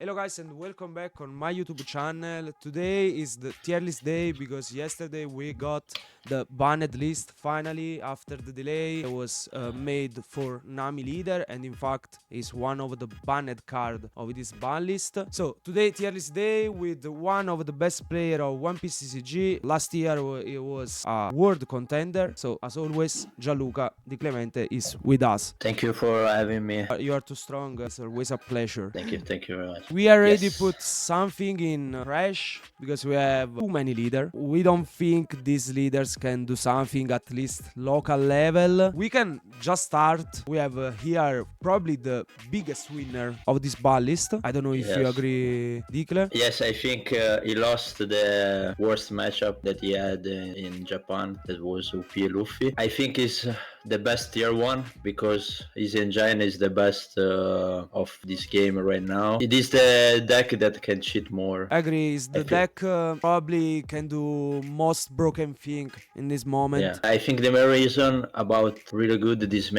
Hello guys and welcome back on my YouTube channel. Today is the tier list day because yesterday we got the banned list finally after the delay. It was made for Nami leader and in fact is one of the banned card of this ban list. So today tier list day with one of the best player of One Piece TCG. Last year it was a world contender. So as always Gianluca Di Clemente is with us. Thank you for having me. You are too strong. It's always a pleasure. Thank you very much. We already Yes. put something in fresh because we have too many leaders. We don't think these leaders can do something at least local level. We can just start. We have here probably the biggest winner of this ban list. I don't know if you Yes. agree, Dicle. Yes, I think he lost the worst matchup that he had in Japan. That was OP Luffy. I think he's the best tier 1 because his engine is the best of this game right now. It is the deck that can cheat more. Agree. Is the deck probably can do most broken thing in this moment. Yeah, I think the main reason about really good this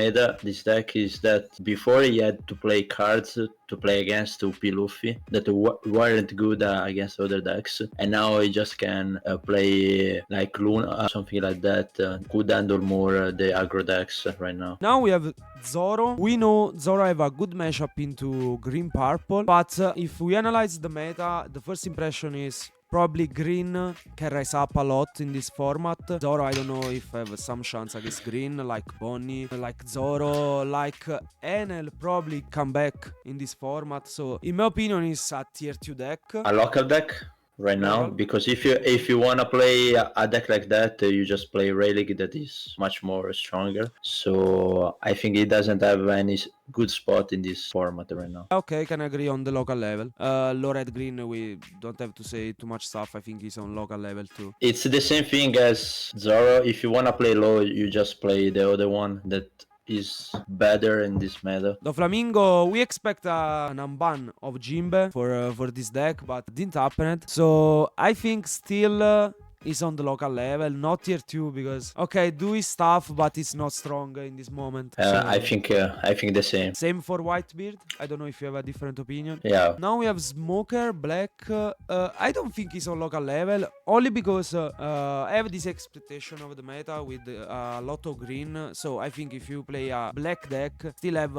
deck is that before he had to play cards to play against OP Luffy that weren't good against other decks, and now he just can play like Luna, something like that. Could handle more the aggro decks right now. Now we have Zoro. We know Zoro have a good matchup into green purple, but if we analyze the meta, the first impression is probably green can rise up a lot in this format. Zoro, I don't know if I have some chance against green, like Bonnie, like Zoro, like Enel probably come back in this format. So in my opinion, it's a tier 2 deck. A local deck right now, because if you want to play a deck like that, you just play Relic that is much more stronger. So I think it doesn't have any good spot in this format right now. Okay, can agree on the local level. Low red green, we don't have to say too much stuff. I think he's on local level too. It's the same thing as Zoro. If you want to play low, you just play the other one that is better in this meta. The Flamingo, we expect an unban of Jimbe for this deck, but didn't happen. So I think still is on the local level, not tier 2 because okay, do his stuff, but it's not strong in this moment. So I think the same. Same for Whitebeard. I don't know if you have a different opinion. Yeah. Now we have Smoker Black. I don't think he's on local level only because I have this expectation of the meta with a lot of green. So I think if you play a black deck, still have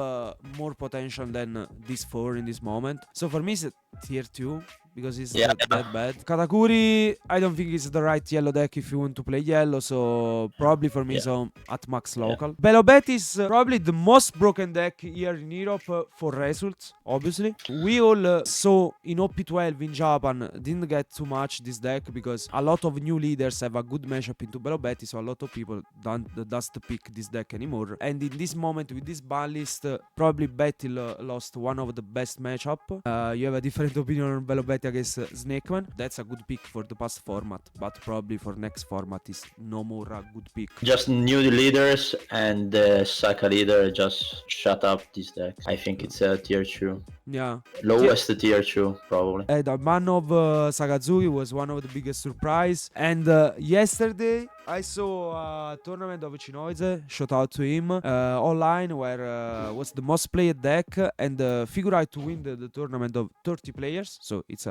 more potential than this 4 in this moment. So for me, it's a tier 2 because it's that bad. Katakuri, I don't think it's the right yellow deck if you want to play yellow, so probably for me it's on at max local. Belobet is probably the most broken deck here in Europe for results, obviously. We all saw in OP12 in Japan didn't get too much this deck because a lot of new leaders have a good matchup into Belobet, so a lot of people don't pick this deck anymore. And in this moment with this ban list, probably Betty lost one of the best matchup. You have a different opinion on Belobet against Snakeman. That's a good pick for the past format, but probably for next format is no more a good pick. Just new leaders and the Saka leader just shut up this deck. I think it's a tier 2. Yeah. Lowest tier 2 probably. The ban of Sakazuki was one of the biggest surprise. And yesterday I saw a tournament of Chinoise, shout out to him, online, where was the most played deck and figure out to win the tournament of 30 players. So it's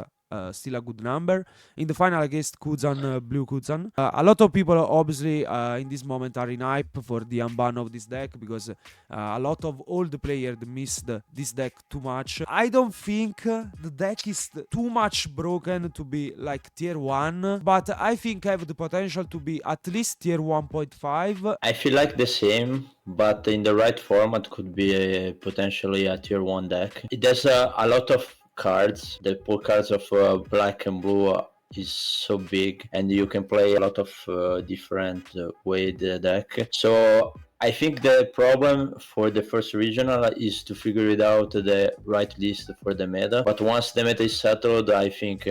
still a good number. In the final against Kuzan, Blue Kuzan. A lot of people obviously in this moment are in hype for the unban of this deck because a lot of old players missed this deck too much. I don't think the deck is too much broken to be like tier 1, but I think I have the potential to be at least tier 1.5. I feel like the same, but in the right format could be potentially a tier 1 deck. It has a lot of cards. The pool cards of black and blue is so big, and you can play a lot of different way the deck. So I think the problem for the first regional is to figure it out the right list for the meta. But once the meta is settled, I think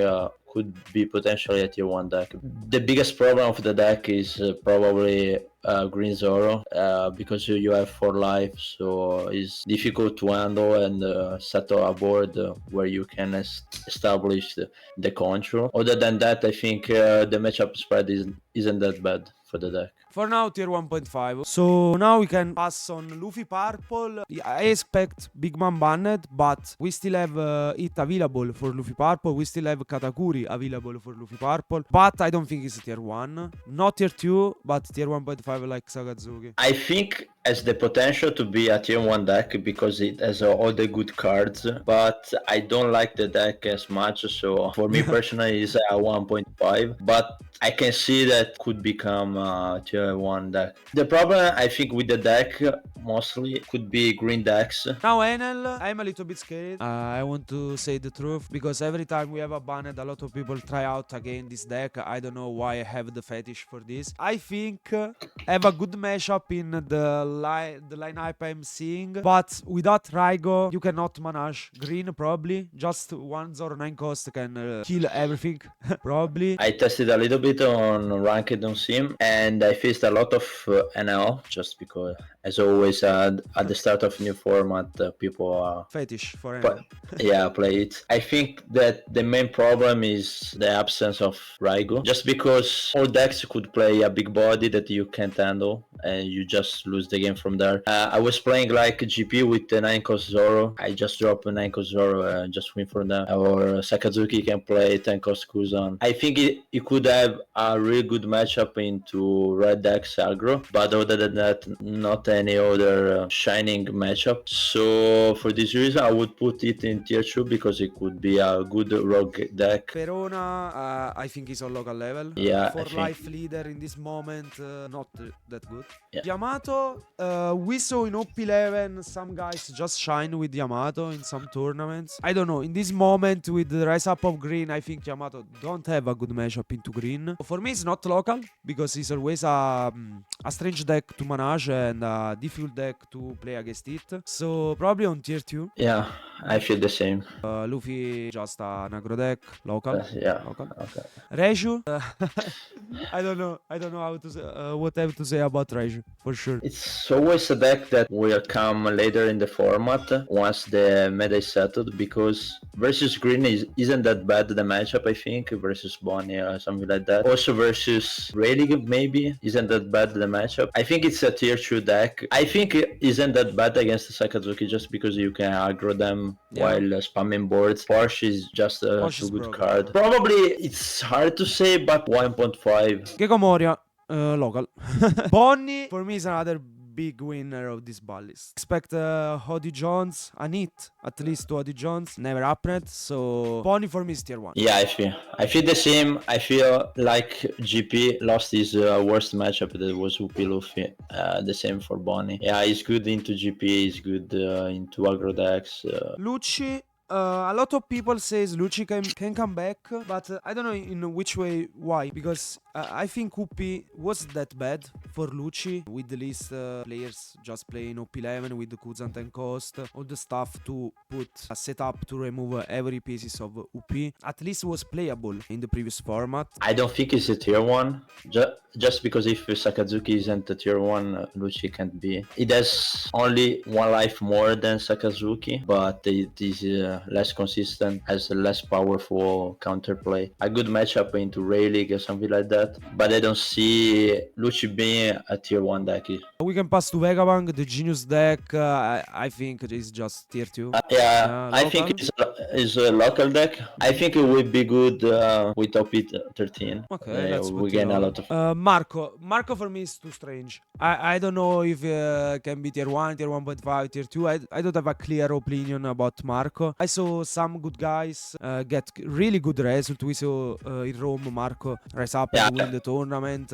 could be potentially a tier 1 deck. The biggest problem of the deck is probably Green Zoro because you have 4 life, so it's difficult to handle and settle a board where you can establish the control. Other than that, I think the matchup spread isn't that bad for the deck. For now, tier 1.5. So now we can pass on Luffy Purple. Yeah, I expect Big Man banned, but we still have it available for Luffy Purple. We still have Katakuri available for Luffy Purple. But I don't think it's tier 1. Not tier 2, but tier 1.5 like Sakazuki. I think has the potential to be a tier 1 deck because it has all the good cards, but I don't like the deck as much, so for me personally it's a 1.5, but I can see that could become a tier 1 deck. The problem I think with the deck mostly could be green decks. Now Enel, I'm a little bit scared. I want to say the truth because every time we have a banned, a lot of people try out again this deck. I don't know why I have the fetish for this. I think I have a good mashup in the lineup I'm seeing, but without Raigo, you cannot manage green probably. Just 109 cost can kill everything probably. I tested a little bit on Ranked on Sim and I faced a lot of NL just because, as always, at the start of new format, people Fetish for Enel. play it. I think that the main problem is the absence of Raigo, just because all decks could play a big body that you can't handle and you just lose the game from there. I was playing like GP with the 9 cost Zoro. I just drop a 9 cost Zoro and just win from them. Or Sakazuki can play 10 cost Kuzan. I think it could have a really good matchup into red decks aggro, but other than that, not any other shining matchup. So for this reason, I would put it in tier 2 because it could be a good rogue deck. Perona, I think is on local level. Yeah, For I think. life leader in this moment, not that good. Yeah. Yamato, we saw in OP11 some guys just shine with Yamato in some tournaments. I don't know, in this moment with the rise up of green, I think Yamato don't have a good matchup into green. For me, it's not local because it's always a strange deck to manage and a difficult deck to play against it. So probably on tier 2. Yeah, I feel the same. Luffy just an aggro deck, local. Yeah. Local. Okay. Reju, I don't know how to say, what I have to say about Reju for sure. It's always a deck that will come later in the format once the meta is settled, because versus green isn't that bad the matchup, I think, versus Bonnie or something like that. Also versus Rayleigh maybe isn't that bad the matchup. I think it's a tier 2 deck. I think it isn't that bad against Sakazuki just because you can aggro them while spamming boards. Porsche is just a too good card. Probably it's hard to say, but 1.5. Gecko Moria, local. Bonnie, for me, is another big winner of this Banlist. Expect Hody Jones, an hit at least to Hody Jones. Never happened, so Bonnie for me is tier 1. Yeah, I feel the same. I feel like GP lost his worst matchup that was UP Luffy. The same for Bonnie. Yeah, he's good into GP, he's good into aggro decks. Luigi, a lot of people says Luigi can come back, but I don't know in which way. Why? Because I think UP was that bad for Luigi with the least players just playing OP11 with the Kuzan 10 cost, all the stuff to put a setup to remove every pieces of UP. At least was playable in the previous format. I don't think it's a tier 1. Just because if Sakazuki isn't a tier 1, Luigi can't be. It has only 1 life more than Sakazuki, but it is less consistent, has a less powerful counterplay. A good matchup into Rayleigh or something like that, but I don't see Luigi being a tier 1 deck. We can pass to Vegabang, the genius deck. I think it is just tier 2. I think it's a local deck. I think it would be good with OP13. Okay, let's we gain a lot of. Marco for me is too strange. I don't know if can be tier 1, tier 1.5, tier 2. I don't have a clear opinion about Marco. I saw some good guys get really good results. We saw in Rome Marco rise up and win the tournament,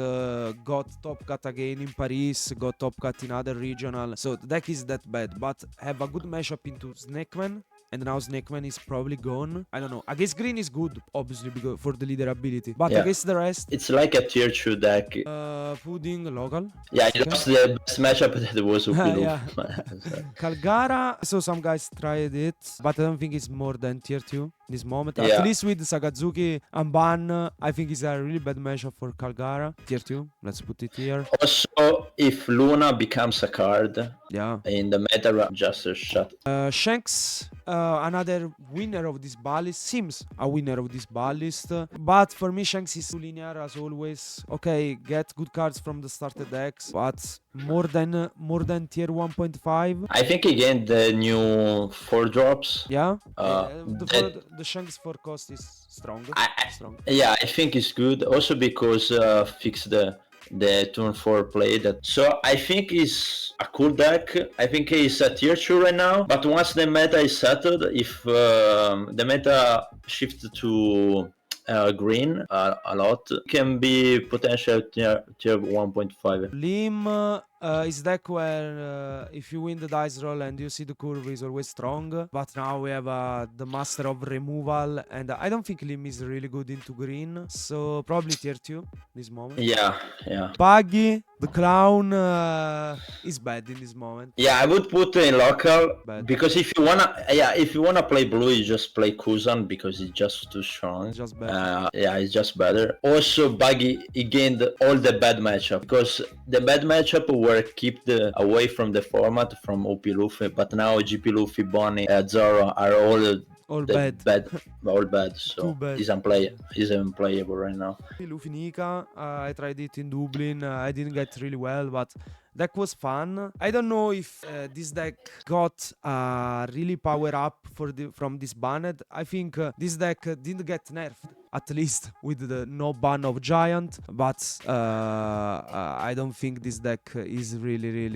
got top cut again in Paris, got top cut in other regional. So the deck is that bad, but have a good mashup into Snakeman. And now Snakeman is probably gone. I don't know. Against green is good, obviously, because for the leader ability. But against the rest, it's like a tier 2 deck. Pudding, local. Yeah, it was the best matchup that was Calgara. So some guys tried it, but I don't think it's more than tier 2. this moment. At Yeah. least with Sakazuki and Ban, I think it's a really bad matchup for Calgara. Tier 2, let's put it here. Also, if Luna becomes a card Yeah. in the meta, just a shot. Shanks, another winner of this ballist, seems a winner of this ballist. But for me, Shanks is too linear as always. Okay, get good cards from the starter decks, but more than tier 1.5. I think again the new 4 drops. Yeah, That the Shanks for cost is strong. Strong. yeah, I think it's good. Also because fix the turn 4 play. That so I think it's a cool deck. I think it's a tier 2 right now. But once the meta is settled, if the meta shifts to green a lot, can be potential tier 1.5. Lim is deck where if you win the dice roll and you see the curve is always strong. But now we have the master of removal, and I don't think Lim is really good into green, so probably tier 2 this moment. Yeah. Buggy, the clown, is bad in this moment. Yeah, I would put in local Bad. because if you wanna play blue, you just play Kuzan because it's just too strong. It's just bad. Yeah, it's just better. Also, Buggy he gained all the bad matchup because the bad matchup were kept away from the format from OP Luffy, but now GP Luffy, Bonnie, Zoro are all bad. all bad. So Too bad. he's unplayable right now. Luffy Nika, I tried it in Dublin. I didn't get really well, but deck was fun. I don't know if this deck got really power up from this banned. I think this deck didn't get nerfed, at least with the no ban of giant, but I don't think this deck is really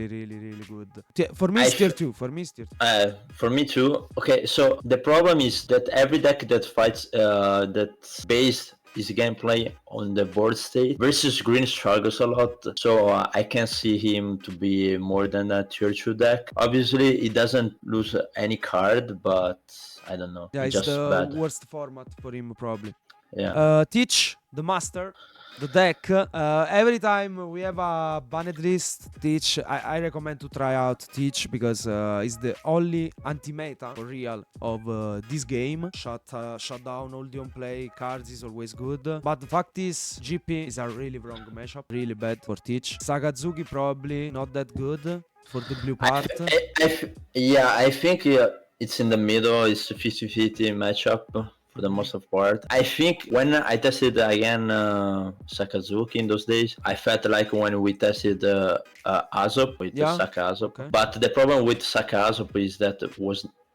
good. For me, it's tier 2. For me, it's tier 2. For me too. Okay, so the problem is that every deck that fights that's based his gameplay on the board state versus green struggles a lot, so I can see him to be more than a tier 2 deck. Obviously he doesn't lose any card, but I don't know, Yeah, it's just the bad. worst format for him probably. Yeah. Teach, the master, the deck. Every time we have a banned list, Teach, I recommend to try out Teach because it's the only anti-meta for real of this game. Shut down all the on-play cards is always good. But the fact is, GP is a really wrong matchup, really bad for Teach. Sakazuki probably not that good for the blue part. I think it's in the middle. It's a 50-50 matchup for the most of part. I think when I tested again Sakazuki in those days, I felt like when we tested Azop with Saka Azop. Okay. But the problem with Saka Azop is that it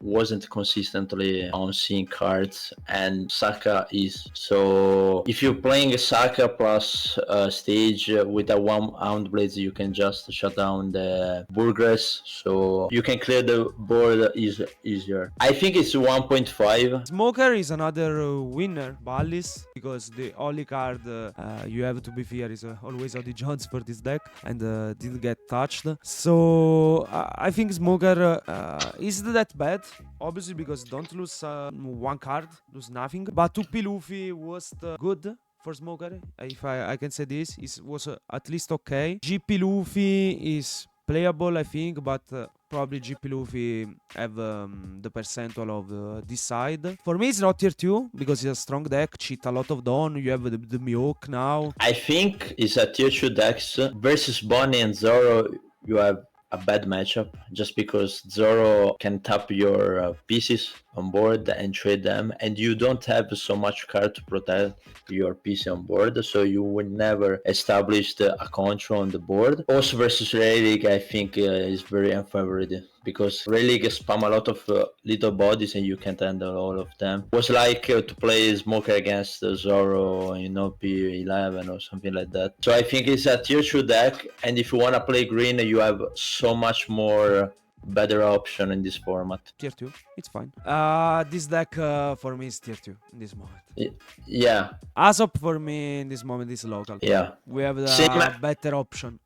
wasn't consistently on seeing cards, and Saka is. So if you're playing Saka plus stage with a one Hound Blades, you can just shut down the Burgers, so you can clear the board easier. I think it's 1.5. Smoker is another winner, Banlist, because the only card you have to be fair is always Odi Jones for this deck, and didn't get touched. So I think Smoker isn't that bad. Obviously, because don't lose one card, lose nothing. But Tupi Luffy was good for Smoker, if I can say this. It was at least okay. GP Luffy is playable, I think, but probably GP Luffy have the percentile of this side. For me, it's not tier 2 because it's a strong deck. Cheat a lot of Dawn. You have the Mihawk now. I think it's a tier 2 deck versus Bonnie and Zoro. You have a bad matchup just because Zoro can tap your pieces on board and trade them, and you don't have so much card to protect your piece on board, so you will never establish a control on the board. Also versus Ray League, I think is very unfavorable because Ray League spam a lot of little bodies and you can't handle all of them. It was like to play Smoker against Zoro in OP11 or something like that. So I think it's a tier 2 deck, and if you want to play green, you have so much more better option in this format. Tier 2, it's fine. This deck for me is tier 2 in this moment. Yeah. Asop for me in this moment is local. Yeah. We have the better option.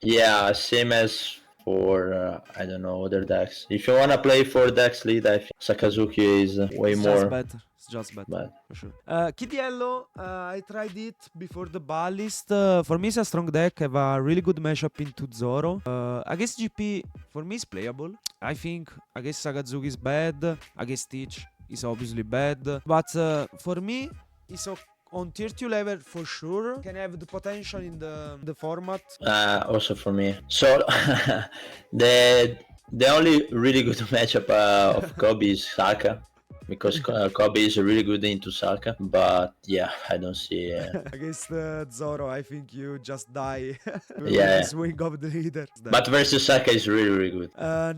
Yeah, same as for I don't know, other decks. If you wanna play for decks lead, I think Sakazuki is way more. Just better. It's just better, for sure. Kid Yellow, I tried it before the Banlist. For me, it's a strong deck. Have a really good matchup into Zoro. Against GP, for me, is playable. I think against Sakazuki is bad. Against Teach is obviously bad. But for me, it's on tier 2 level for sure. Can have the potential in the format. Also for me. So the only really good matchup of Kobe is Saka, because Kobe is really good into Saka. But yeah, I don't see. Against Zoro, I think you just die with Yeah. the swing of the leader. But versus Saka is really good.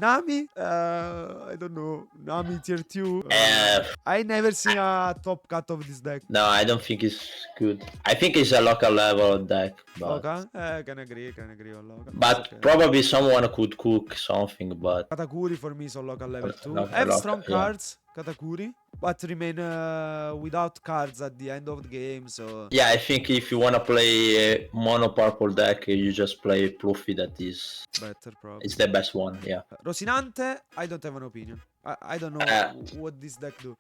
Nami, I don't know. Nami tier 2. Uh, I never seen a top cut of this deck. No, I don't think it's good. I think it's a local level deck, but Local? Can agree on local. but It's okay. probably someone could cook something. But Katakuri for me is on local level 2. Local, I have local, strong yeah. cards, Katakuri, but remain without cards at the end of the game, so... yeah, I think if you wanna play a mono purple deck, you just play Pluffy. That is Better, probably. it's the best one. Yeah. Rosinante, I don't have an opinion. I don't know what this deck do.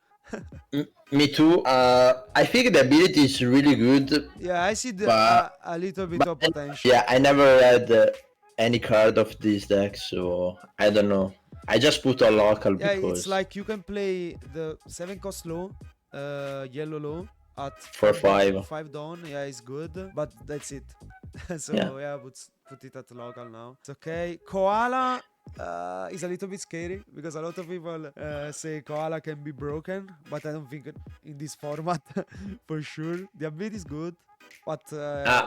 Me too. I think the ability is really good. Yeah, I see a little bit of potential. Yeah, I never read any card of this deck, so I don't know. I just put a local because It's like you can play the 7 cost low, yellow low at for 5. 5 down. Yeah, it's good, but that's it. So yeah, put it at local now. It's okay. Koala is a little bit scary because a lot of people say Koala can be broken, but I don't think in this format for sure. The ability is good, but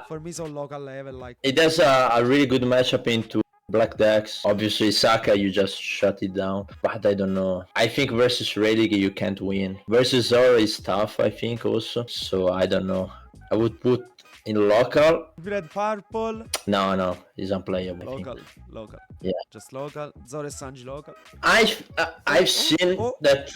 for me it's on local level. Like it has a really good matchup into black decks. Obviously Saka, you just shut it down, but I don't know. I think versus Rayleigh you can't win. Versus Zoro is tough, I think also, so I don't know. I would put in local. red purple. No, it's unplayable. Local. Yeah, just local. Zoro Sanji local. I've seen that.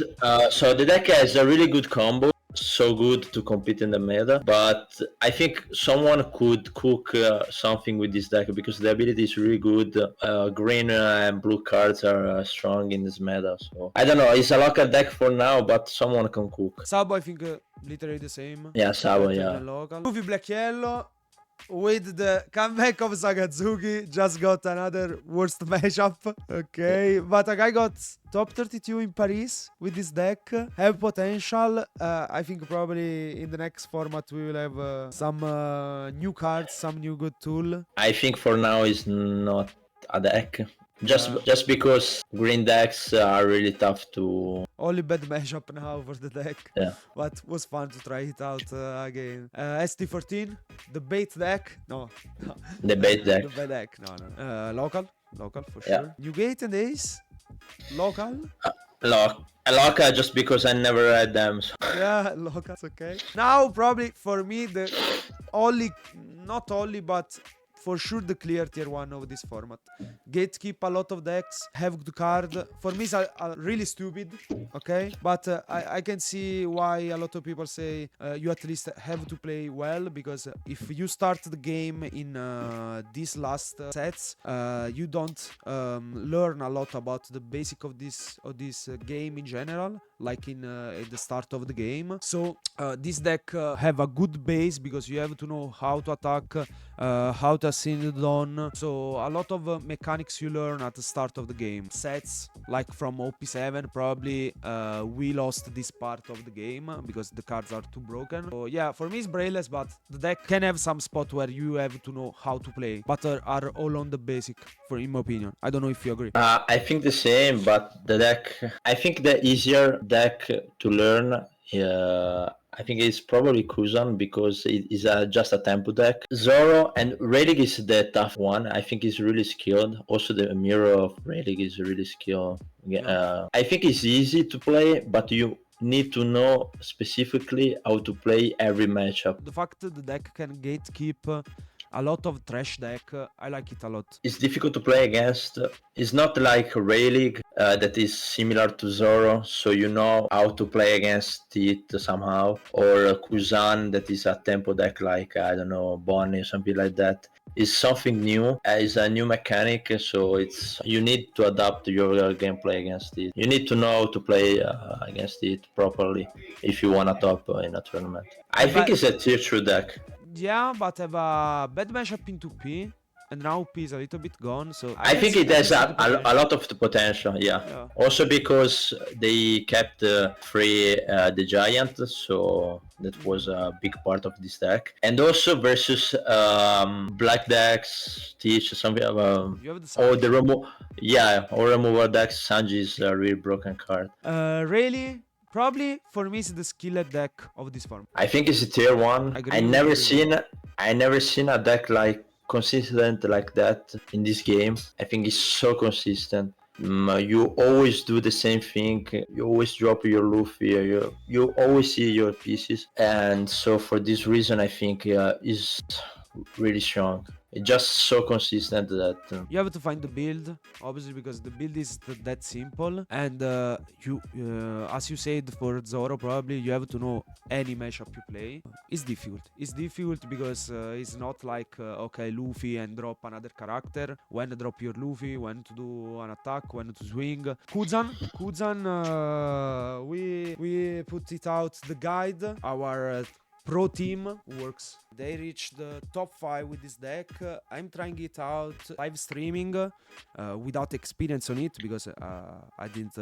So the deck has a really good combo, so good to compete in the meta. But I think someone could cook something with this deck because the ability is really good. Green and blue cards are strong in this meta. So I don't know. It's a local deck for now, but someone can cook. Sabo, I think literally the same. Yeah, Sabo, yeah. Local. Movie Black Yellow. With the comeback of Sagazuki, just got another worst matchup. Okay, but a guy got top 32 in Paris with this deck. Have potential. I think probably in the next format we will have some new cards, some new good tool. I think for now it's not a deck. Just because green decks are really tough to... Only bad matchup now for the deck. Yeah. But was fun to try it out again. ST14, the bait deck. No. The bait deck. The bait deck. No. Local for sure. Newgate and Ace. Local. Local just because I never read them. So. Yeah, local. It's okay. Now probably for me the not only but for sure the clear tier 1 of this format. Gatekeep a lot of decks, have good card. For me it's really stupid, okay? But I can see why a lot of people say you at least have to play well, because if you start the game in these last sets, you don't learn a lot about the basic of this game in general, like at the start of the game. So this deck have a good base because you have to know how to attack, how to ascend it on. So a lot of mechanics you learn at the start of the game. Sets like from OP7 probably we lost this part of the game because the cards are too broken. So yeah, for me it's brainless, but the deck can have some spot where you have to know how to play, but are all on the basic, in my opinion. I don't know if you agree. I think the same, but the deck, I think the easier deck to learn, I think it's probably Kuzan because it is just a tempo deck. Zoro and Rayleigh is the tough one. I think he's really skilled. Also the mirror of Rayleigh is really skilled. I think it's easy to play, but you need to know specifically how to play every matchup. The fact that the deck can gatekeep a lot of trash deck, I like it a lot. It's difficult to play against. It's not like Rayleigh that is similar to Zoro, so you know how to play against it somehow. Or Kuzan that is a tempo deck like, I don't know, Bonnie or something like that. It's something new. It's a new mechanic, so you need to adapt your gameplay against it. You need to know how to play against it properly if you want to top in a tournament. I think it's a tier 2 deck. Yeah, but have a bad matchup in 2P and now OP is a little bit gone, so I think it I can has see the a lot potential. of the potential, yeah. Yeah. Also because they kept free the giant, so that was a big part of this deck. And also versus black decks, teach something about You have the or the Sanji. remo, yeah, or removal decks. Sanji is a really broken card. Really, probably for me, it's the skilled deck of this form. I think it's a tier one. Agree with you. I never seen a deck like consistent like that in this game. I think it's so consistent. You always do the same thing. You always drop your Luffy. You always see your pieces, and so for this reason, I think is really strong. It's just so consistent that You have to find the build, obviously, because the build is that simple. And as you said for Zoro, probably you have to know any matchup you play. It's difficult. It's difficult because it's not like okay, Luffy and drop another character. When to drop your Luffy, when to do an attack, when to swing. Kuzan. We put it out the guide. Our pro team works. They reached the top 5 with this deck. I'm trying it out live streaming without experience on it because I didn't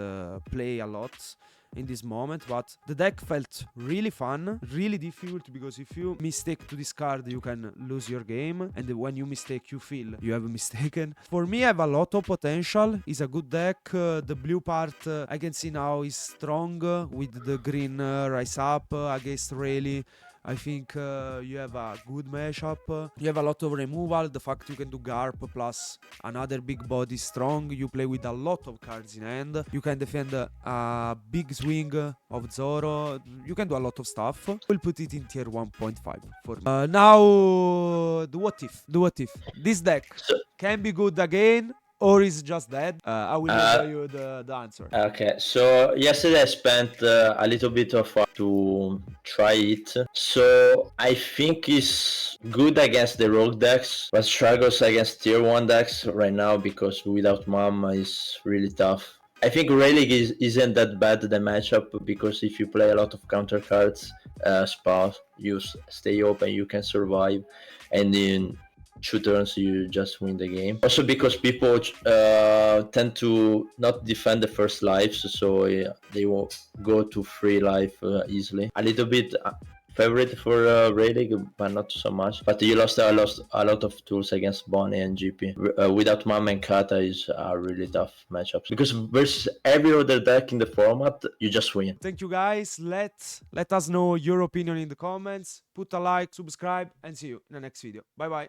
play a lot in this moment, but the deck felt really fun, really difficult, because if you mistake to discard you can lose your game, and when you mistake you feel you have mistaken. For me, I have a lot of potential. It's a good deck. The blue part I can see now is strong with the green rise up against Rayleigh. I think you have a good mashup. You have a lot of removal. The fact you can do Garp plus another big body strong. You play with a lot of cards in hand. You can defend a big swing of Zoro. You can do a lot of stuff. We'll put it in tier 1.5 for me. Now, the what if. The what if. This deck so, can be good again, or is just dead? I will leave you the answer. okay, so yesterday I spent a little bit of to try it. So I think it's good against the rogue decks, but struggles against tier 1 decks right now because without Mama is really tough. I think Relic isn't that bad the matchup because if you play a lot of counter cards, spouse, you stay open, you can survive, and in 2 turns you just win the game. Also because people tend to not defend the first lives, so they won't go to free life easily. A little bit favorite for Rayleigh, but not so much. But you lost a lot of tools against Bonnie and GP. Without Mom and Kata is a really tough matchup because versus every other deck in the format, you just win. Thank you guys. Let us know your opinion in the comments. Put a like, subscribe, and see you in the next video. Bye bye.